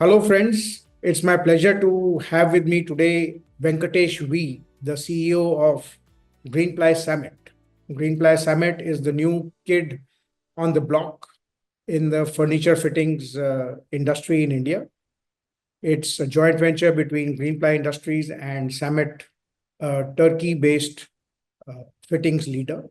Hello, friends. It's my pleasure to have with me today Venkatesh V, the CEO of Greenply Samet. Greenply Samet is the new kid on the block in the furniture fittings industry in India. It's a joint venture between Greenply Industries and Samet, a Turkey-based fittings leader.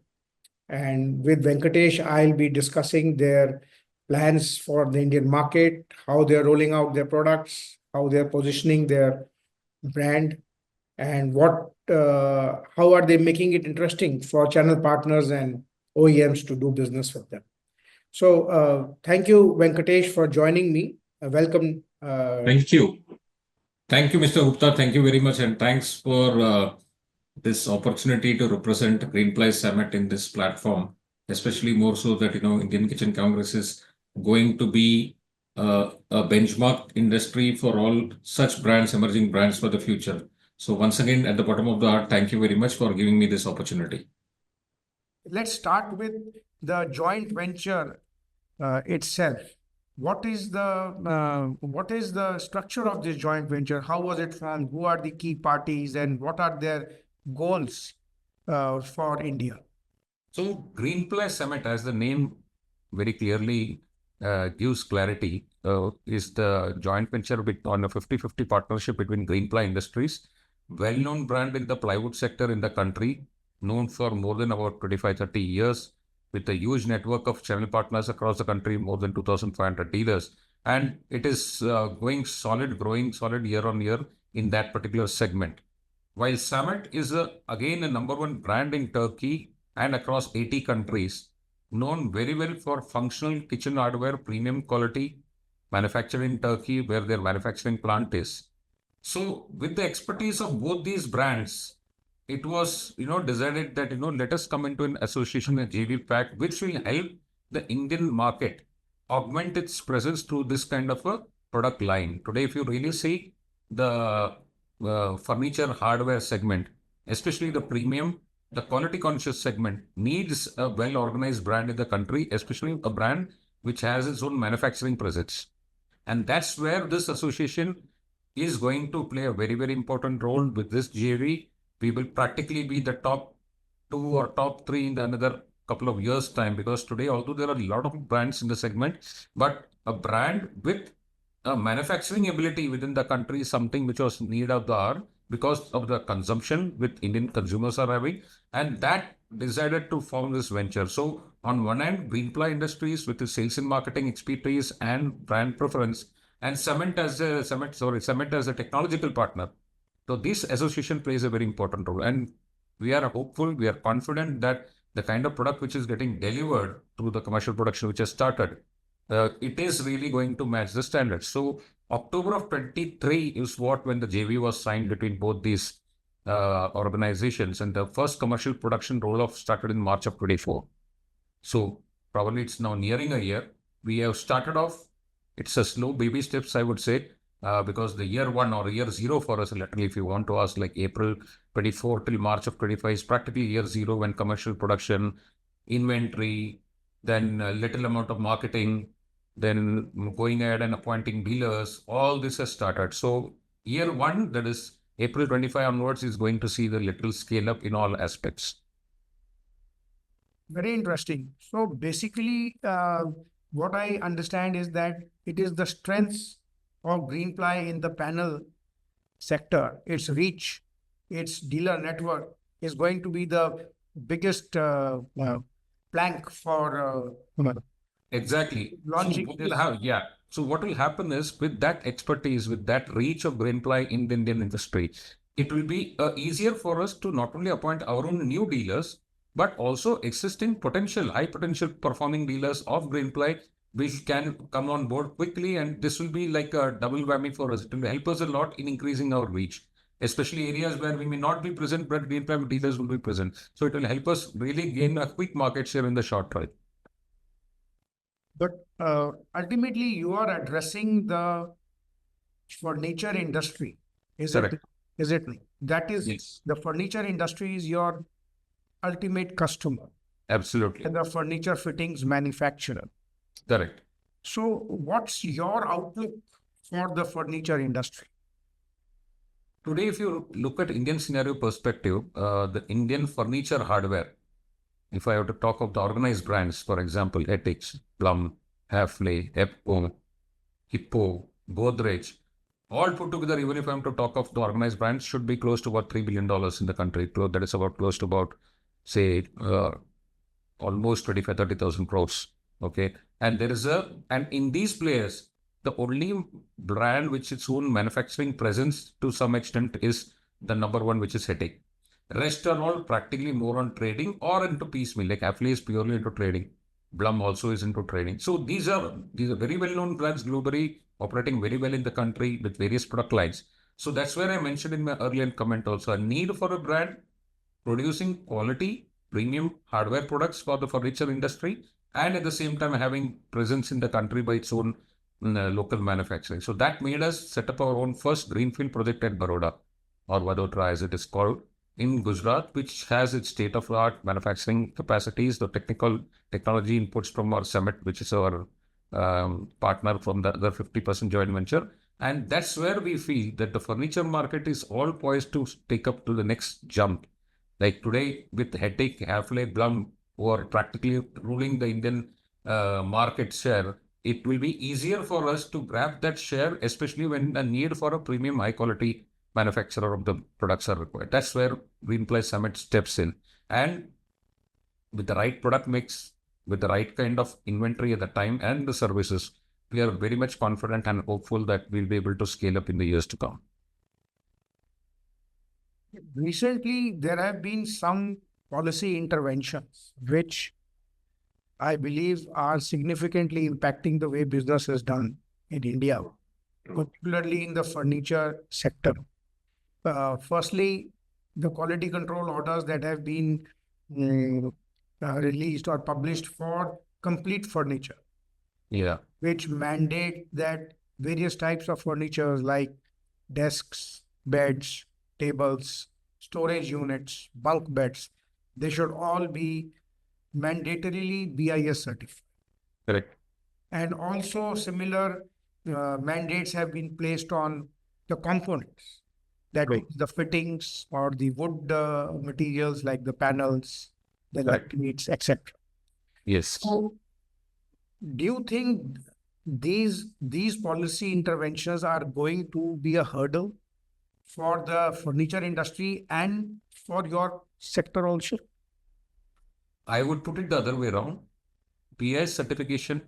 And with Venkatesh, I'll be discussing their plans for the Indian market, how they're rolling out their products, how they're positioning their brand, and how are they making it interesting for channel partners and OEMs to do business with them. So thank you, Venkatesh, for joining me. Welcome. Thank you. Thank you, Mr. Gupta. Thank you very much. And thanks for this opportunity to represent Greenply Samet in this platform, especially more so that, Indian Kitchen Congress is going to be a benchmark industry for all such brands, emerging brands for the future. So once again, at the bottom of the heart, thank you very much for giving me this opportunity. Let's start with the joint venture itself. What is the structure of this joint venture? How was it formed? Who are the key parties, and what are their goals for India? So Greenply Samet, as the name very clearly gives clarity, is the joint venture on a 50-50 partnership between Greenply Industries, well-known brand in the plywood sector in the country, known for more than about 25-30 years, with a huge network of channel partners across the country, more than 2,500 dealers. And it is growing solid year on year in that particular segment. While Samet is again a number one brand in Turkey and across 80 countries, known very well for functional kitchen hardware, premium quality, manufactured in Turkey, where their manufacturing plant is. So with the expertise of both these brands, it was, decided that, let us come into an association, a JV pact, which will help the Indian market augment its presence through this kind of a product line. Today, if you really see the furniture hardware segment, especially the premium, the quality conscious segment needs a well-organized brand in the country, especially a brand which has its own manufacturing presence. And that's where this association is going to play a very, very important role with this JV. We will practically be the top 2 or top 3 in another couple of years' time, because today, although there are a lot of brands in the segment, but a brand with a manufacturing ability within the country is something which was need of the hour because of the consumption with Indian consumers are having, and that decided to form this venture. So on one hand, Greenply Industries with the sales and marketing expertise and brand preference, and Samet as a technological partner. So this association plays a very important role, and we are hopeful, we are confident that the kind of product which is getting delivered through the commercial production which has started, it is really going to match the standards. So October of 23 is when the JV was signed between both these organizations, and the first commercial production roll-off started in March of 24. So probably it's now nearing a year. We have started off, it's a slow baby steps, I would say, because the year 1 or year 0 for us, literally, if you want to ask, like April 24 till March of 25 is practically year 0 when commercial production, inventory, then a little amount of marketing, then going ahead and appointing dealers, all this has started. So year 1, that is April 25 onwards, is going to see the little scale up in all aspects. Very interesting. So basically, what I understand is that it is the strengths of Greenply in the panel sector, its reach, its dealer network is going to be the biggest plank for exactly launching. So what will happen is, with that expertise, with that reach of Greenply in the Indian industry, it will be easier for us to not only appoint our own new dealers, but also existing high potential performing dealers of Greenply, which can come on board quickly. And this will be like a double whammy for us. It will help us a lot in increasing our reach, especially areas where we may not be present, but Greenply dealers will be present. So it will help us really gain a quick market share in the short run. But ultimately, you are addressing the furniture industry. Is it? That is, yes. The furniture industry is your ultimate customer. Absolutely. And the furniture fittings manufacturer. Correct. So what's your outlook for the furniture industry? Today, if you look at Indian scenario perspective, the Indian furniture hardware, if I have to talk of the organized brands, for example, Etix, Plum, Hafley, Epco, Hippo, Godrej, all put together, even if I'm to talk of the organized brands, should be close to about $3 billion in the country. That is about close to about, say, almost 25, 30,000 crores. Okay. And in these players, the only brand which its own manufacturing presence to some extent is the number one, which is Headache. Rest are all practically more on trading or into piecemeal. Like Affle is purely into trading. Blum also is into trading. So these are very well-known brands globally, operating very well in the country with various product lines. So that's where I mentioned in my earlier comment also, a need for a brand producing quality premium hardware products for the furniture industry, and at the same time having presence in the country by its own local manufacturing. So that made us set up our own first greenfield project at Baroda, or Vadodara as it is called, in Gujarat, which has its state-of-the-art manufacturing capacities, the technology inputs from our Summit, which is our partner from the other 50% joint venture. And that's where we feel that the furniture market is all poised to take up to the next jump. Like today, with Headache, Hafle, Blum, who are practically ruling the Indian market share, it will be easier for us to grab that share, especially when the need for a premium high quality manufacturer of the products are required. That's where Greenply Samet steps in. And with the right product mix, with the right kind of inventory at the time and the services, we are very much confident and hopeful that we'll be able to scale up in the years to come. Recently, there have been some policy interventions which I believe are significantly impacting the way business is done in India, particularly in the furniture sector. Firstly, the quality control orders that have been released or published for complete furniture, Yeah, which mandate that various types of furniture like desks, beds, tables, storage units, bulk beds, they should all be mandatorily BIS certified. correct. And also similar mandates have been placed on the components, that Right. means the fittings or the wood materials like the panels, the Correct. laminates, etc. Yes. So, do you think these policy interventions are going to be a hurdle for the furniture industry and for your sector also? I would put it the other way around. BIS certification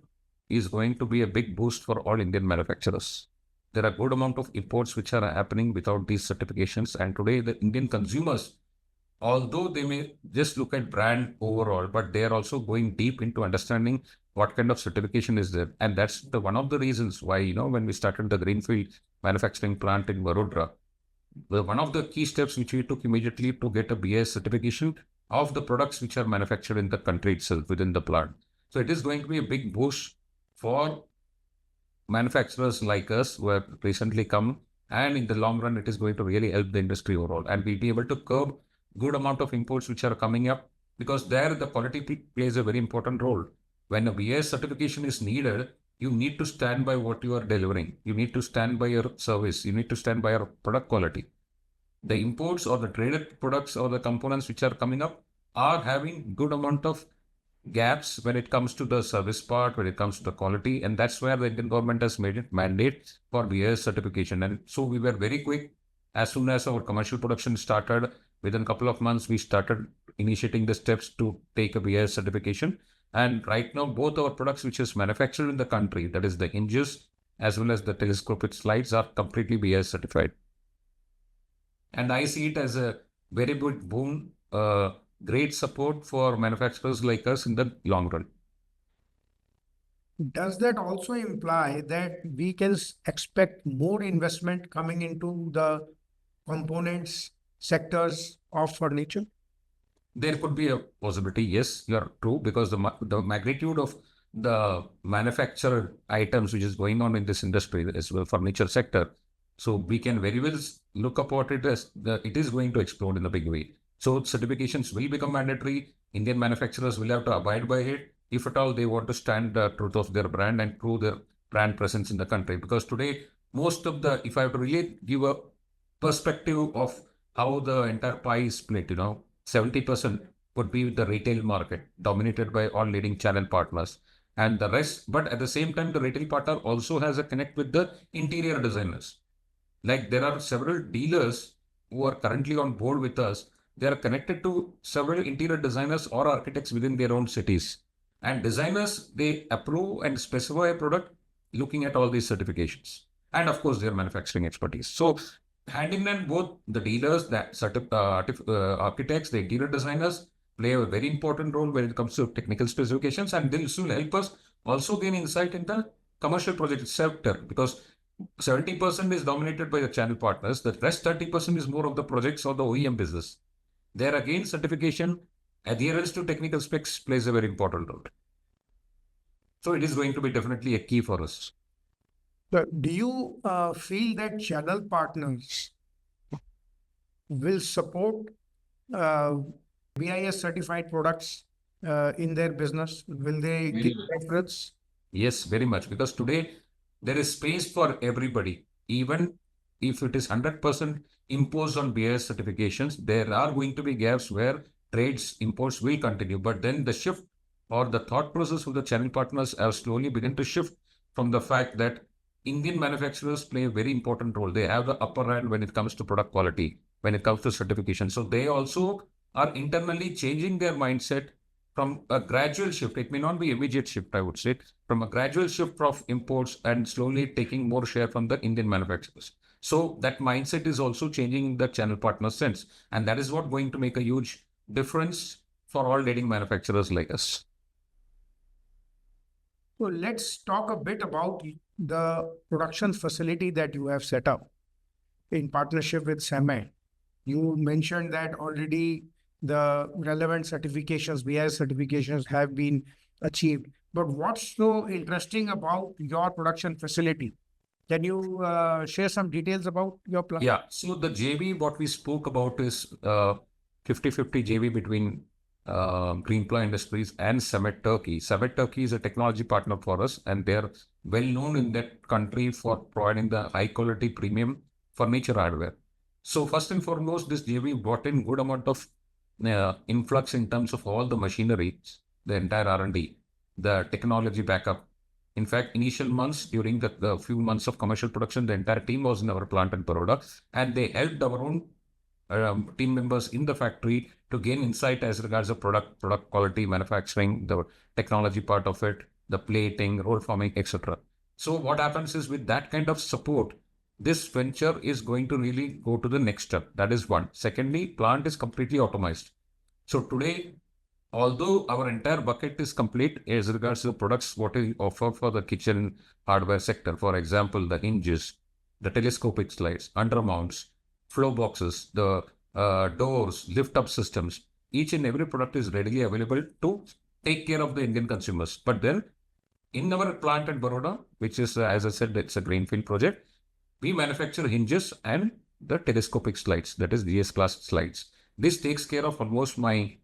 is going to be a big boost for all Indian manufacturers. There are good amount of imports which are happening without these certifications. And today the Indian consumers, although they may just look at brand overall, but they are also going deep into understanding what kind of certification is there. And that's one of the reasons why, when we started the Greenfield manufacturing plant in Vadodara, one of the key steps which we took immediately to get a BIS certification of the products which are manufactured in the country itself within the plant. So it is going to be a big boost for manufacturers like us who have recently come, and in the long run it is going to really help the industry overall, and we'll be able to curb good amount of imports which are coming up, because there the quality plays a very important role. When a BIS certification is needed, you need to stand by what you are delivering. You need to stand by your service. You need to stand by your product quality. The imports or the traded products or the components which are coming up are having good amount of gaps when it comes to the service part, when it comes to the quality, and that's where the Indian government has made it mandate for BIS certification. And so we were very quick. As soon as our commercial production started, within a couple of months, we started initiating the steps to take a BIS certification. And right now, both our products which is manufactured in the country, that is the hinges as well as the telescopic slides, are completely BIS certified. And I see it as a very good boon, great support for manufacturers like us in the long run. Does that also imply that we can expect more investment coming into the components sectors of furniture? There could be a possibility, yes, you are true, because the magnitude of the manufactured items which is going on in this industry, as well furniture sector, so we can very well look upon it as it is going to explode in a big way. So certifications will become mandatory. Indian manufacturers will have to abide by it if at all they want to stand the truth of their brand and prove their brand presence in the country. Because today most of the, if I have to really give a perspective of how the entire pie is split, 70% would be the retail market dominated by all leading channel partners and the rest. But at the same time, the retail partner also has a connect with the interior designers. Like there are several dealers who are currently on board with us. They are connected to several interior designers or architects within their own cities. And designers, they approve and specify a product looking at all these certifications. And of course, their manufacturing expertise. So hand in hand, both the dealers, architects, the interior designers play a very important role when it comes to technical specifications. And this will help us also gain insight in the commercial project sector, because 70% is dominated by the channel partners. The rest 30% is more of the projects or the OEM business. There again, certification, adherence to technical specs plays a very important role. So it is going to be definitely a key for us. Do you feel that channel partners will support uh, BIS certified products in their business? Will they give preference? Yes, very much. Because today there is space for everybody. Even if it is 100% imposed on BIS certifications, there are going to be gaps where trades imports will continue. But then the shift or the thought process of the channel partners have slowly begun to shift from the fact that Indian manufacturers play a very important role. They have the upper hand when it comes to product quality, when it comes to certification. So they also are internally changing their mindset from a gradual shift. It may not be immediate shift, I would say, from a gradual shift of imports and slowly taking more share from the Indian manufacturers. So that mindset is also changing in the channel partner sense. And that is what going to make a huge difference for all leading manufacturers like us. So let's talk a bit about the production facility that you have set up in partnership with Samet. You mentioned that already the relevant certifications, BIS certifications have been achieved. But what's so interesting about your production facility? Can you share some details about your plan? Yeah. So the JV, what we spoke about is 50-50 JV between Greenply Industries and Samet Turkey. Samet Turkey is a technology partner for us, and they're well known in that country for providing the high quality premium furniture hardware. So first and foremost, this JV brought in good amount of influx in terms of all the machinery, the entire R&D, the technology backup. In fact, initial months during the few months of commercial production, the entire team was in our plant in Baroda, and they helped our own team members in the factory to gain insight as regards the product quality, manufacturing, the technology part of it, the plating, roll forming, etc. So what happens is with that kind of support, this venture is going to really go to the next step. That is one. Secondly, plant is completely automized. So today, although our entire bucket is complete as regards to the products what we offer for the kitchen hardware sector, for example, the hinges, the telescopic slides, undermounts, flow boxes, the doors, lift up systems, each and every product is readily available to take care of the Indian consumers. But then in our plant at Baroda, which is, as I said, it's a greenfield project, we manufacture hinges and the telescopic slides, that is GS class slides. This takes care of almost my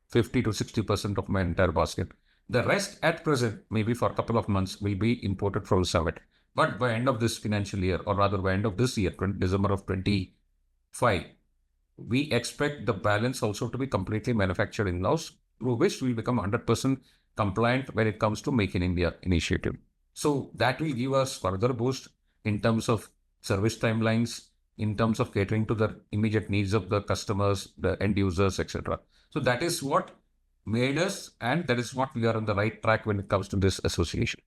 50 to 60% of my entire basket. The rest at present, maybe for a couple of months, will be imported from Samet. But by end of this financial year, or rather by end of this year, December of 25, we expect the balance also to be completely manufactured in-house, through which we will become 100% compliant when it comes to Make in India initiative. So that will give us further boost in terms of service timelines, in terms of catering to the immediate needs of the customers, the end users, etc. So that is what made us, and that is what we are on the right track when it comes to this association.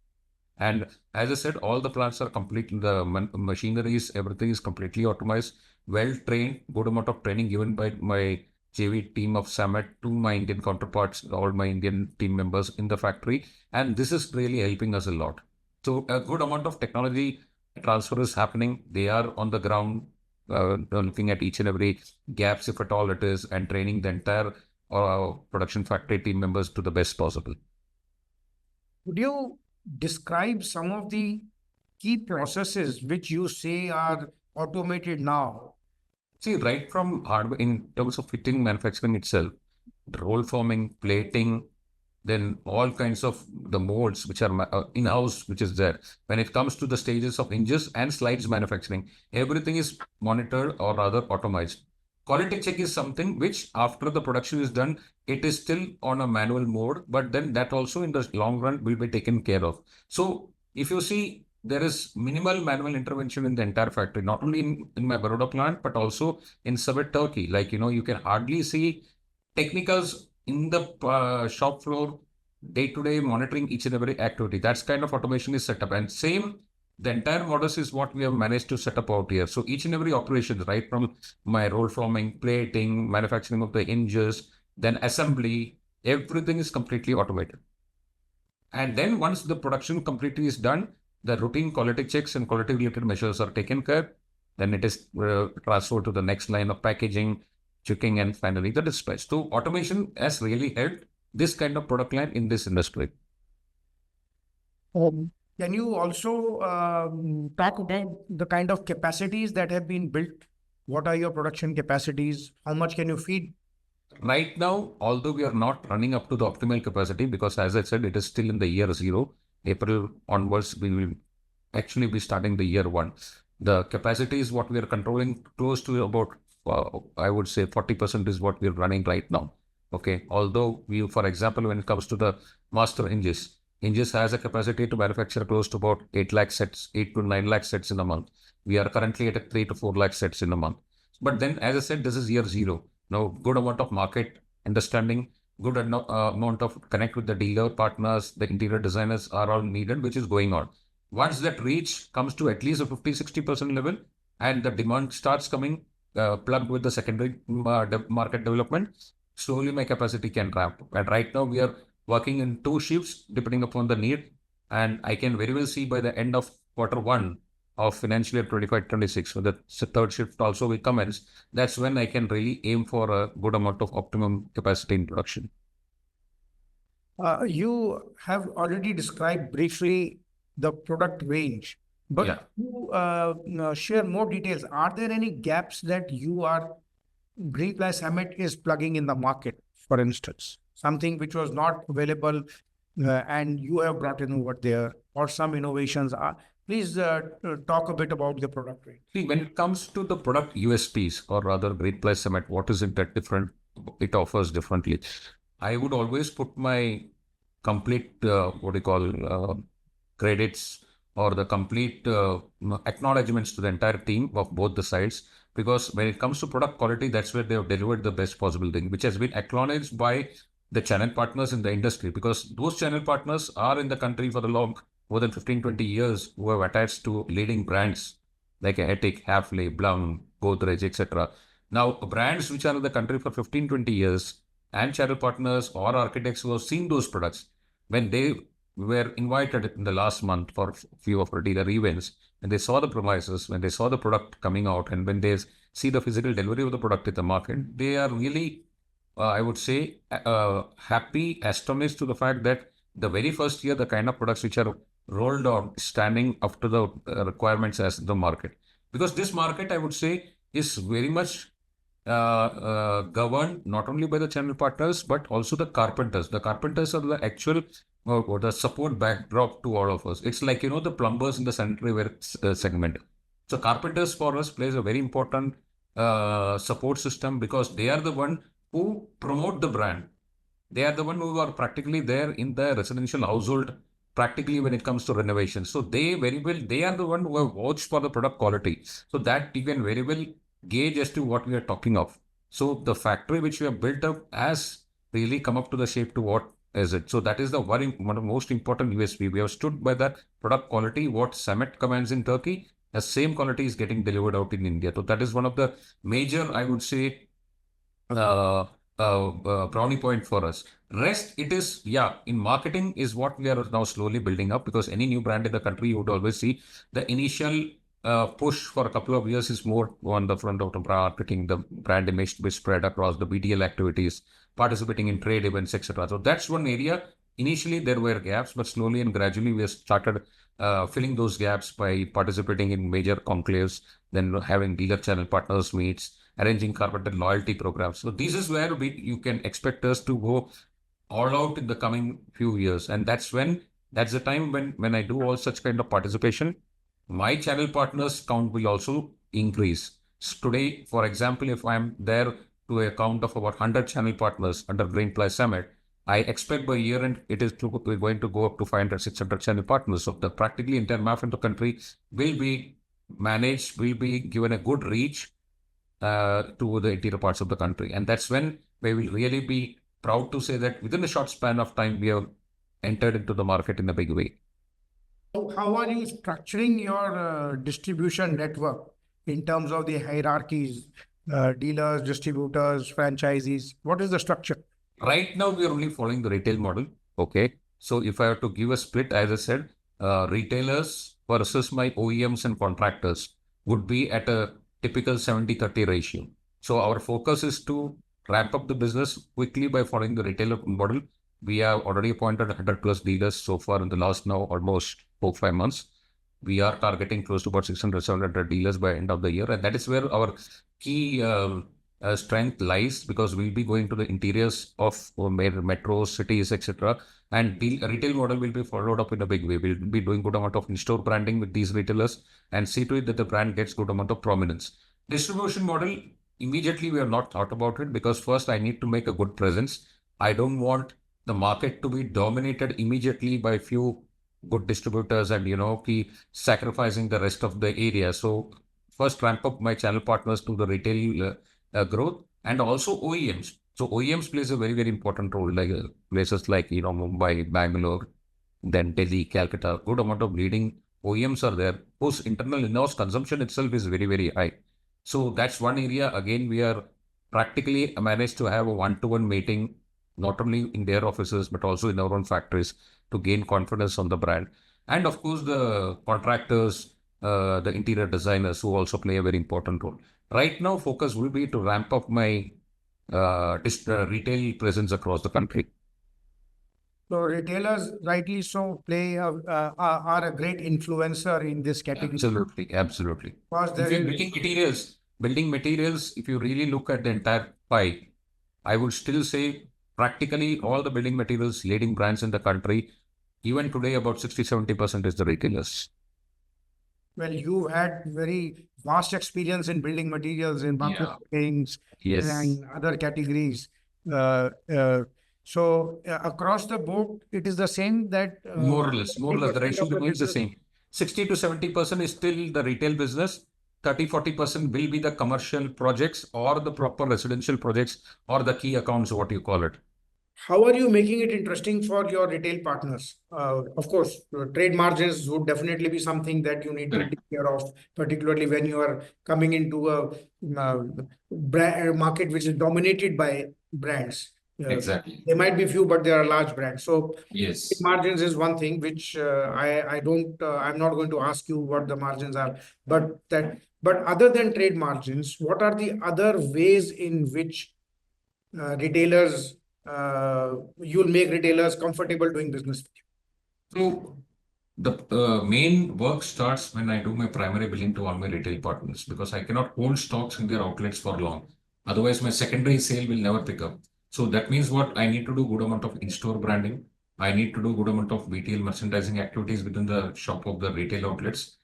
And as I said, all the plants are complete, the machineries, everything is completely optimized, well trained, good amount of training given by my JV team of Samet to my Indian counterparts, all my Indian team members in the factory. And this is really helping us a lot. So a good amount of technology transfer is happening. They are on the ground, looking at each and every gaps, if at all it is, and training the entire production factory team members to the best possible. Would you describe some of the key processes which you say are automated now? See, right from hardware, in terms of fitting manufacturing itself, the roll forming, plating, then all kinds of the molds which are in-house, which is there. When it comes to the stages of hinges and slides manufacturing, everything is monitored or rather automated. Quality check is something which after the production is done, it is still on a manual mode, but then that also in the long run will be taken care of. So if you see, there is minimal manual intervention in the entire factory, not only in my Baroda plant, but also in Samet, Turkey. Like, you can hardly see technicals in the shop floor day-to-day monitoring each and every activity. That's kind of automation is set up. And same, the entire models is what we have managed to set up out here. So each and every operation, right from my roll forming, plating, manufacturing of the hinges, then assembly, everything is completely automated. And then once the production completely is done, the routine quality checks and quality related measures are taken care. Then it is transferred to the next line of packaging, checking, and finally the dispatch. So automation has really helped this kind of product line in this industry. Can you also talk about the kind of capacities that have been built? What are your production capacities? How much can you feed? Right now, although we are not running up to the optimal capacity, because as I said, it is still in the year zero. April onwards, we will actually be starting the year one. The capacity is what we are controlling close to about, I would say 40% is what we are running right now. Okay. Although we, for example, when it comes to the master hinges, hinges has a capacity to manufacture close to about 8 lakh sets, 8 to 9 lakh sets in a month. We are currently at a 3 to 4 lakh sets in a month. But then, as I said, this is year zero. Now, good amount of market understanding, good amount of connect with the dealer partners, the interior designers are all needed, which is going on. Once that reach comes to at least a 50-60% level and the demand starts coming, plugged with the secondary market development, slowly my capacity can ramp. And right now we are working in 2 shifts depending upon the need. And I can very well see by the end of quarter one of financial year 25-26, when the third shift also will commence, that's when I can really aim for a good amount of optimum capacity in production. You have already described briefly the product range, but Yeah. you share more details. Are there any gaps that Greenply Samet is plugging in the market, for instance, something which was not available and you have brought in over there, or some innovations are? Please talk a bit about the product range. See, when it comes to the product USPs, or rather Greenply Samet, what is it that different it offers differently? I would always put my complete, what do you call, credits or the complete acknowledgements to the entire team of both the sides. Because when it comes to product quality, that's where they have delivered the best possible thing, which has been acknowledged by the channel partners in the industry. Because those channel partners are in the country for the long, more than 15-20 years, who have attached to leading brands like Etik, Hafele, Blum, Godrej, etc. Now, brands which are in the country for 15-20 years and channel partners or architects who have seen those products, when they were invited in the last month for few of our dealer events, when they saw the premises, when they saw the product coming out, and when they see the physical delivery of the product in the market, they are really, I would say, happy, astonished to the fact that the very first year, the kind of products which are rolled on standing up to the requirements as the market. Because this market, I would say, is very much governed not only by the channel partners, but also the carpenters. The carpenters are the actual the support backdrop to all of us. It's like, the plumbers in the sanitary ware segment. So carpenters for us plays a very important support system, because they are the one who promote the brand. They are the one who are practically there in the residential household, practically when it comes to renovation. So they are the one who have watched for the product quality. So that you can very well gauge as to what we are talking of. So the factory which we have built up has really come up to the shape to what is it. So that is the one of the most important USP. We have stood by that product quality. What Samet commands in Turkey, the same quality is getting delivered out in India. So that is one of the major, I would say, brownie point for us. Rest, it is, in marketing is what we are now slowly building up, because any new brand in the country, you would always see the initial push for a couple of years is more on the front of the marketing, the brand image to be spread across the BTL activities, participating in trade events, etc. So that's one area. Initially, there were gaps, but slowly and gradually we have started filling those gaps by participating in major conclaves, then having dealer channel partners meets, arranging carpenter loyalty programs. So this is where you can expect us to go all out in the coming few years. And that's the time when I do all such kind of participation, my channel partners count will also increase. So today, for example, if I'm there to a count of about 100 channel partners under Greenply Samet, I expect by year end it is going to go up to 500, 600 channel partners. So the practically entire map in the country will be managed, will be given a good reach to the interior parts of the country. And that's when we will really be proud to say that within a short span of time, we have entered into the market in a big way. How are you structuring your distribution network in terms of the hierarchies, dealers, distributors, franchisees? What is the structure? Right now, we are only following the retail model. Okay. So if I have to give a split, as I said, retailers versus my OEMs and contractors would be at a typical 70-30 ratio. So our focus is to ramp up the business quickly by following the retailer model. We have already appointed 100 plus dealers so far in the last now almost 4-5 months. We are targeting close to about 600, 700 dealers by end of the year. And that is where our key strength lies, because we'll be going to the interiors of metros, cities, etc. And retail model will be followed up in a big way. We'll be doing good amount of in-store branding with these retailers and see to it that the brand gets good amount of prominence. Distribution model, immediately we have not thought about it, because first I need to make a good presence. I don't want the market to be dominated immediately by few good distributors and, keep sacrificing the rest of the area. So first ramp up my channel partners to the retail growth, and also OEMs. So OEMs plays a very, very important role, like places like, Mumbai, Bangalore, then Delhi, Calcutta. Good amount of leading OEMs are there, whose internal in-house consumption itself is very, very high. So that's one area. Again, we are practically managed to have a one-to-one meeting, not only in their offices, but also in our own factories, to gain confidence on the brand. And of course, the contractors, the interior designers, who also play a very important role. Right now, focus will be to ramp up my retail presence across the country. So retailers, rightly so, are a great influencer in this category. Absolutely, absolutely. Because If there you're is building materials, if you really look at the entire pie, I would still say practically all the building materials leading brands in the country, even today, about 60-70% is the retailers. Well, you had very vast experience in building materials, in market fittings, Yes. and other categories. So across the board, it is the same that More or less, the 50% ratio of the remains the business- same. 60 to 70% is still the retail business. 30-40% will be the commercial projects or the proper residential projects or the key accounts, what you call it. How are you making it interesting for your retail partners? Of course, trade margins would definitely be something that you need to take care of, particularly when you are coming into a market which is dominated by brands. Exactly. There might be few, but there are large brands. So yes, margins is one thing which I'm not going to ask you what the margins are, but other than trade margins, what are the other ways in which retailers you'll make retailers comfortable doing business with you? So the main work starts when I do my primary billing to all my retail partners, because I cannot hold stocks in their outlets for long. Otherwise, my secondary sale will never pick up. So that means what I need to do good amount of in-store branding. I need to do good amount of BTL merchandising activities within the shop of the retail outlets.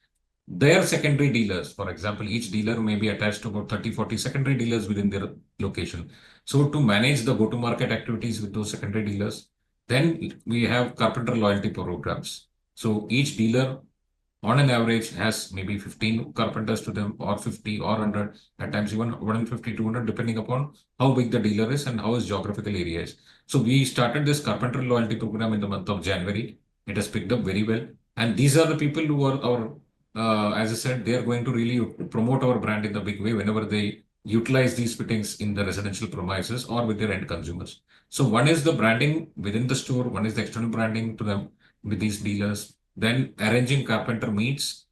Their secondary dealers, for example, each dealer may be attached to about 30-40 secondary dealers within their location. So to manage the go-to-market activities with those secondary dealers, then we have carpenter loyalty programs. So each dealer on an average has maybe 15 carpenters to them, or 50 or 100, at times even 150, 200, depending upon how big the dealer is and how his geographical area is. So we started this carpenter loyalty program in the month of January. It has picked up very well. And these are the people who are our, as I said, they are going to really promote our brand in the big way whenever they utilize these fittings in the residential premises or with their end consumers. So one is the branding within the store, one is the external branding to them with these dealers. Then arranging carpenter meets,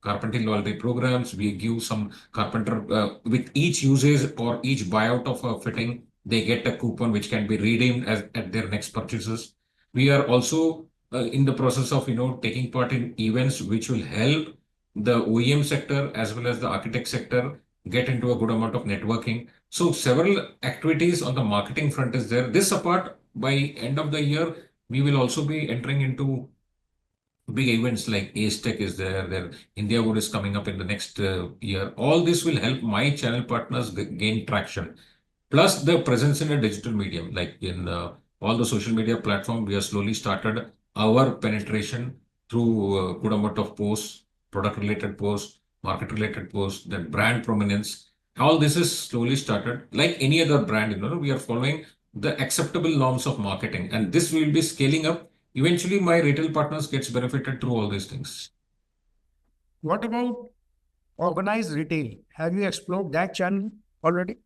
carpentry loyalty programs. We give some carpenter with each usage or each buyout of a fitting, they get a coupon which can be redeemed at their next purchases. We are also in the process of taking part in events which will help the OEM sector as well as the architect sector get into a good amount of networking. So several activities on the marketing front is there. This apart, by end of the year, we will also be entering into big events like Ace Tech is there, India Wood is coming up in the next year. All this will help my channel partners gain traction. Plus the presence in a digital medium, like in all the social media platform, we have slowly started our penetration through good amount of posts, product related posts, market related posts, then brand prominence. All this is slowly started. Like any other brand, we are following the acceptable norms of marketing, and this will be scaling up. Eventually, my retail partners gets benefited through all these things. What about organized retail? Have you explored that channel already?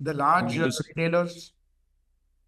The large Yes. retailers?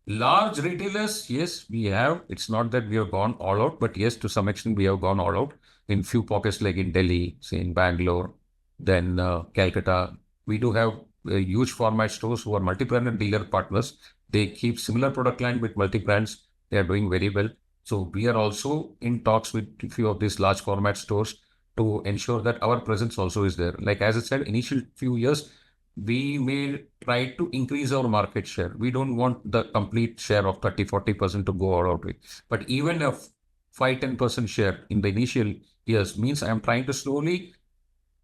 Large retailers, yes, we have. It's not that we have gone all out, but yes, to some extent we have gone all out in few pockets like in Delhi, say in Bangalore, then Calcutta. We do have huge format stores who are multi-brand and dealer partners. They keep similar product line with multi-brands. They are doing very well. So we are also in talks with a few of these large format stores to ensure that our presence also is there. Like as I said, initial few years, we may try to increase our market share. We don't want the complete share of 30-40% to go all out with. But even a 5-10% share in the initial years means I am trying to slowly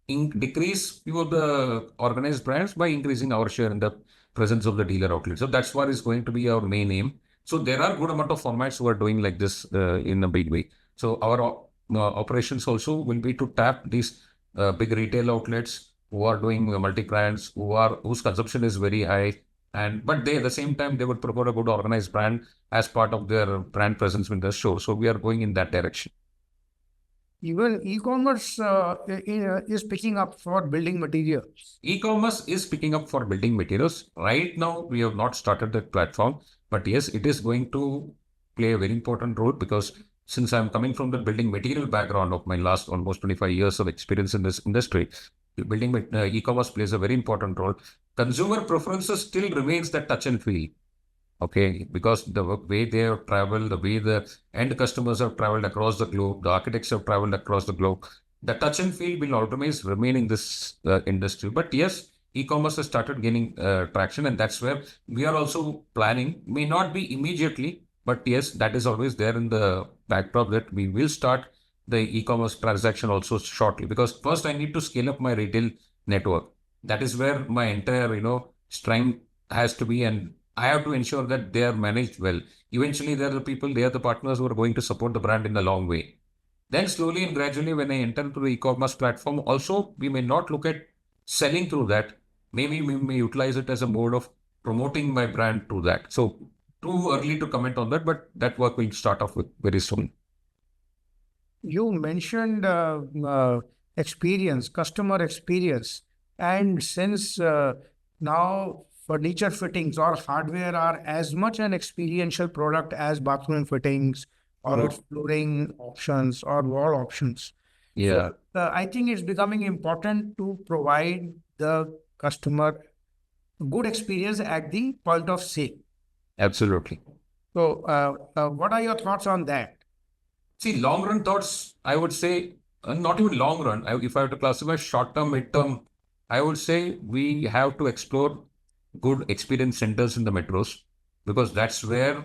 decrease few of the organized brands by increasing our share in the presence of the dealer outlet. So that's what is going to be our main aim. So there are good amount of formats who are doing like this in a big way. So our operations also will be to tap these big retail outlets who are doing multi-brands, whose consumption is very high. And but they at the same time they would prefer a good organized brand as part of their brand presence in the store. So we are going in that direction. Even e-commerce is picking up for building materials. E-commerce is picking up for building materials. Right now, we have not started that platform, but yes, it is going to play a very important role because since I'm coming from the building material background of my last almost 25 years of experience in this industry, e-commerce plays a very important role. Consumer preferences still remains that touch and feel. Okay, because the way they have traveled, the way the end customers have traveled across the globe, the architects have traveled across the globe, the touch and feel will always remain in this industry. But yes, e-commerce has started gaining traction, and that's where we are also planning. May not be immediately, but yes, that is always there in the backdrop that we will start the e-commerce transaction also shortly. Because first I need to scale up my retail network. That is where my entire strength has to be, and I have to ensure that they are managed well. Eventually, they are the people, they are the partners who are going to support the brand in the long way. Then slowly and gradually, when I enter into the e-commerce platform, also we may not look at selling through that. Maybe we may utilize it as a mode of promoting my brand through that. So too early to comment on that, but that work will start off with very soon. You mentioned experience, customer experience. And since now furniture fittings or hardware are as much an experiential product as bathroom fittings or Right. flooring options or wall options. Yeah, So I think it's becoming important to provide the customer good experience at the point of sale. absolutely. So what are your thoughts on that? See, long run thoughts, I would say, not even long run. If I have to classify short term, mid term, I would say we have to explore good experience centers in the metros because that's where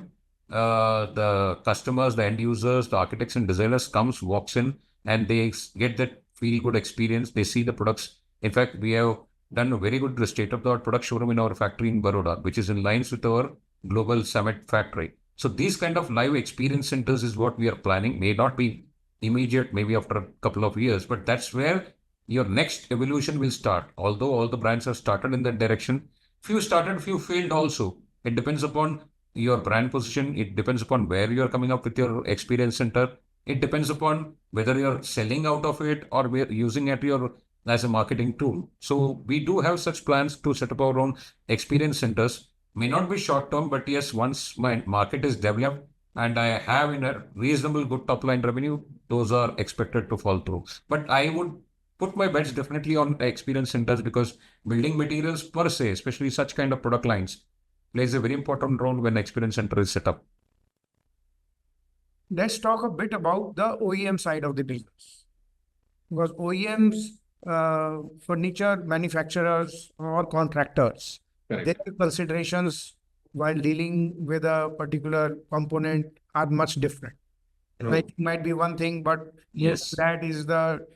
the customers, the end users, the architects and designers comes, walks in, and they get that feel good experience. They see the products. In fact, we have done a very good state of the art product showroom in our factory in Vadodara, which is in lines with our global Samet factory. So these kind of live experience centers is what we are planning. May not be immediate, maybe after a couple of years, but that's where your next evolution will start. Although all the brands have started in that direction, few started, few failed also. It depends upon your brand position. It depends upon where you are coming up with your experience center. It depends upon whether you're selling out of it or we're using it your as a marketing tool. So we do have such plans to set up our own experience centers. May not be short term, but yes, once my market is developed and I have in a reasonable good top line revenue, those are expected to fall through. But I would put my bets definitely on experience centers because building materials per se, especially such kind of product lines, plays a very important role when experience center is set up. Let's talk a bit about the OEM side of the business. Because OEMs, furniture manufacturers or contractors, Correct. their considerations while dealing with a particular component are much different. Like might be one thing, but Yes. that is the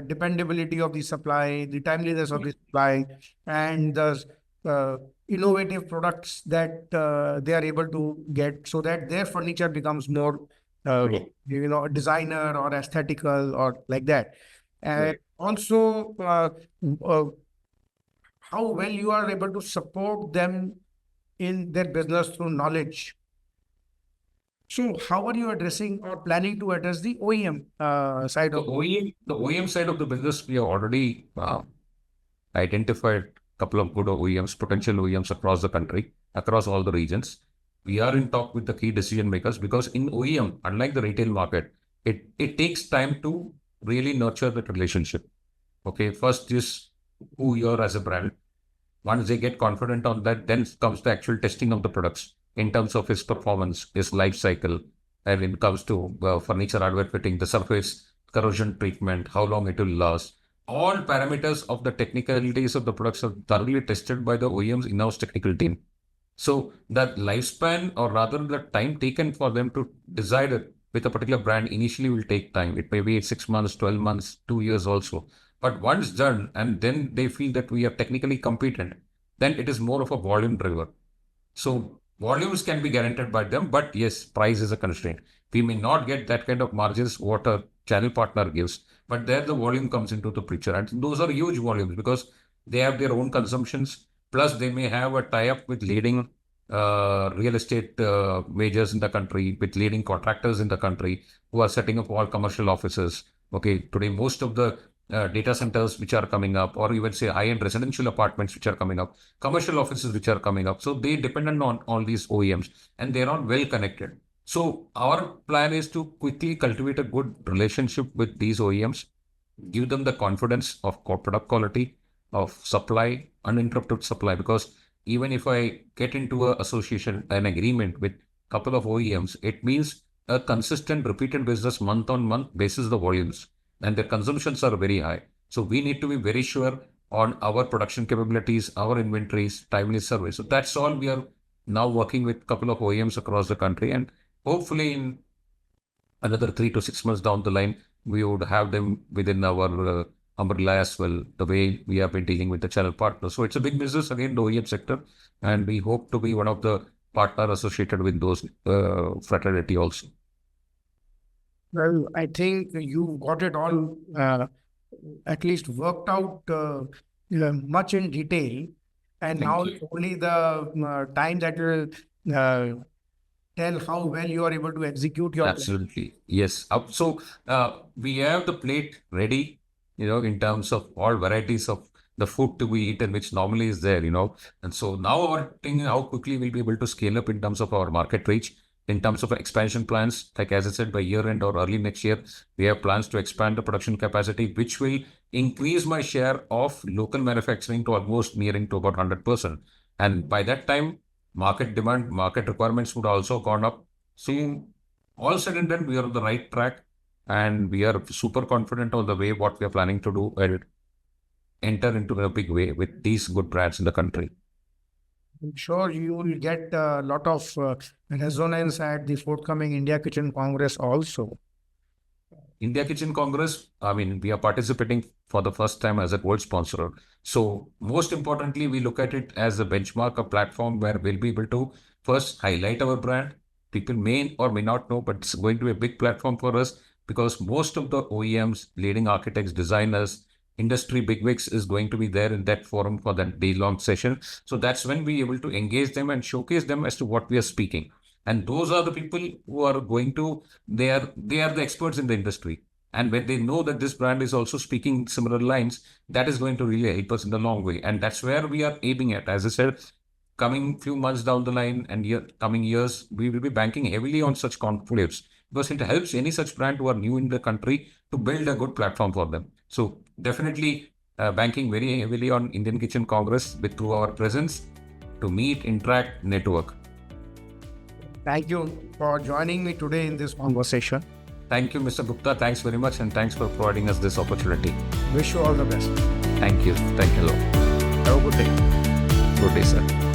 dependability of the supply, the timeliness of the supply, and the uh, innovative products that they are able to get, so that their furniture becomes more, designer or aesthetical or like that. And Right. also, uh, how well you are able to support them in their business through knowledge. So, how are you addressing or planning to address the OEM side of? The OEM side of the business, we have already identified a couple of good OEMs, potential OEMs across the country, across all the regions. We are in talk with the key decision makers because in OEM, unlike the retail market, it takes time to really nurture that relationship. Okay, first is who you are as a brand. Once they get confident on that, then comes the actual testing of the products in terms of its performance, its life cycle, and when it comes to furniture hardware fitting, the surface corrosion treatment, how long it will last. All parameters of the technicalities of the products are thoroughly tested by the OEM's in-house technical team. So that lifespan, or rather the time taken for them to decide it with a particular brand initially will take time. It may be 6 months, 12 months, 2 years also. But once done, and then they feel that we are technically competent, then it is more of a volume driver. So volumes can be guaranteed by them, but yes, price is a constraint. We may not get that kind of margins what a channel partner gives, but there the volume comes into the picture. And those are huge volumes because they have their own consumptions. Plus, they may have a tie-up with leading real estate majors in the country, with leading contractors in the country who are setting up all commercial offices. Okay, today most of the data centers which are coming up, or even say high-end residential apartments which are coming up, commercial offices which are coming up. So they dependent on all these OEMs and they're not well connected. So our plan is to quickly cultivate a good relationship with these OEMs, give them the confidence of product quality, of supply, uninterrupted supply. Because even if I get into an association, an agreement with a couple of OEMs, it means a consistent repeated business month on month basis the volumes, and their consumptions are very high. So we need to be very sure on our production capabilities, our inventories, timely service. So that's all we are now working with a couple of OEMs across the country, and hopefully in another 3 to 6 months down the line, we would have them within our umbrella as well, the way we have been dealing with the channel partners. So it's a big business again, the OEM sector, and we hope to be one of the partner associated with those fraternity also. Well, I think you got it all at least worked out much in detail, and Thank now you. it's only the time that will tell how well you are able to execute your plan. Absolutely. Yes. So we have the plate ready, in terms of all varieties of the food to be eaten, which normally is there, And so now our thing, how quickly we'll be able to scale up in terms of our market reach, in terms of expansion plans. Like as I said, by year end or early next year, we have plans to expand the production capacity, which will increase my share of local manufacturing to almost nearing to about 100%. And by that time, market demand, market requirements would also gone up. So all said and done, we are on the right track, and we are super confident on the way what we are planning to do and enter into a big way with these good brands in the country. I'm sure you will get a lot of resonance at the forthcoming India Kitchen Congress also. India Kitchen Congress, I mean, we are participating for the first time as a gold sponsor. So most importantly, we look at it as a benchmark, a platform where we'll be able to first highlight our brand. People may or may not know, but it's going to be a big platform for us because most of the OEMs, leading architects, designers, industry bigwigs is going to be there in that forum for that day-long session. So that's when we are able to engage them and showcase them as to what we are speaking. And those are the people who are going to, they are the experts in the industry. And when they know that this brand is also speaking similar lines, that is going to really help us in the long way. And that's where we are aiming at. As I said, coming few months down the line and coming years, we will be banking heavily on such conclaves because it helps any such brand who are new in the country to build a good platform for them. So definitely banking very heavily on Indian Kitchen Congress through our presence to meet, interact, network. Thank you for joining me today in this conversation. Thank you, Mr. Gupta. Thanks very much, and thanks for providing us this opportunity. Wish you all the best. Thank you. Thank you. Have a good day. Good day, sir.